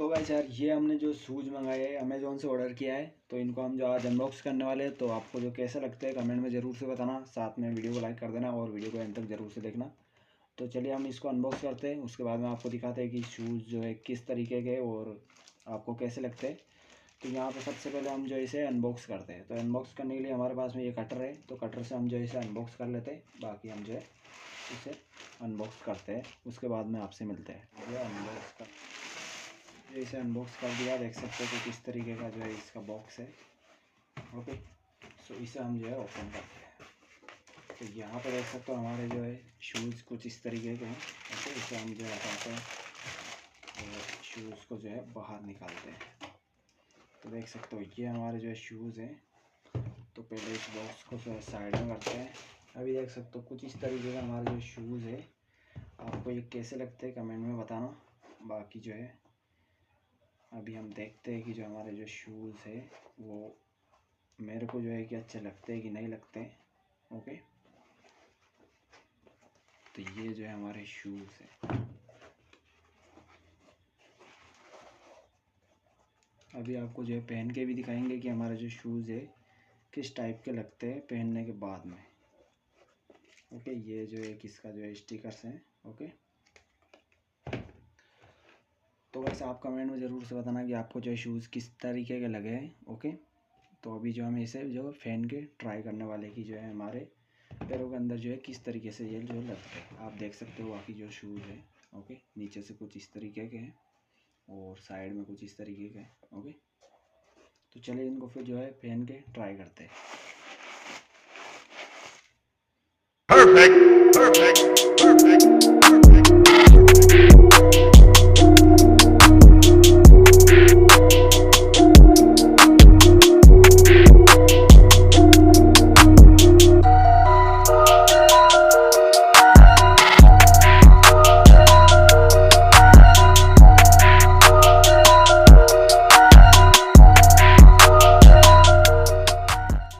तो गाइस यार ये हमने जो शूज़ मंगाए हैं अमेज़ोन से ऑर्डर किया है, तो इनको हम जो आज अनबॉक्स करने वाले हैं। तो आपको जो कैसे लगते हैं कमेंट में ज़रूर से बताना, साथ में वीडियो को लाइक कर देना और वीडियो को एंड तक ज़रूर से देखना। तो चलिए हम इसको अनबॉक्स करते हैं, उसके बाद में आपको दिखाते हैं कि शूज़ जो है किस तरीके के और आपको कैसे लगते हैं। तो यहाँ पर सबसे पहले हम जो है इसे अनबॉक्स करते हैं। तो अनबॉक्स करने के लिए हमारे पास में ये कटर है, तो कटर से हम जो है इसे अनबॉक्स कर लेते हैं। बाकी हम जो है इसे अनबॉक्स करते हैं, उसके बाद में आपसे मिलते हैं। ये अनबॉक्स कर इसे अनबॉक्स कर दिया, देख सकते हो कि किस तरीके का जो है इसका बॉक्स है। ओके, सो इसे हम जो है ओपन करते हैं। तो यहाँ पर देख सकते हो हमारे जो है शूज़ कुछ इस तरीके के हैं। ओके, इसे हम जो है हटाते हैं और शूज़ को जो है बाहर निकालते हैं। तो देख सकते हो ये हमारे जो है शूज़ हैं। तो पहले इस बॉक्स को जो है साइड में करते हैं। अभी देख सकते हो कुछ इस तरीके का हमारे जो शूज़ है। आपको ये कैसे लगते हैं कमेंट में बताना। बाकी जो है अभी हम देखते हैं कि जो हमारे जो शूज़ है वो मेरे को जो है कि अच्छे लगते हैं कि नहीं लगते हैं। ओके, तो ये जो है हमारे शूज़ है। अभी आपको जो है पहन के भी दिखाएंगे कि हमारे जो शूज़ है किस टाइप के लगते हैं पहनने के बाद में। ओके, ये जो है किसका जो है स्टिकर्स हैं। ओके, तो वैसे आप कमेंट में ज़रूर से बताना कि आपको जो है शूज़ किस तरीके के लगे हैं। ओके, तो अभी जो हम इसे जो पहन के ट्राई करने वाले कि जो है हमारे पैरों के अंदर जो है किस तरीके से ये जो लगता है। आप देख सकते हो बाकी जो शूज़ है। ओके, नीचे से कुछ इस तरीके के हैं और साइड में कुछ इस तरीके के हैं। ओके, तो चलिए इनको फिर जो है पहन के ट्राई करते हैं। Perfect.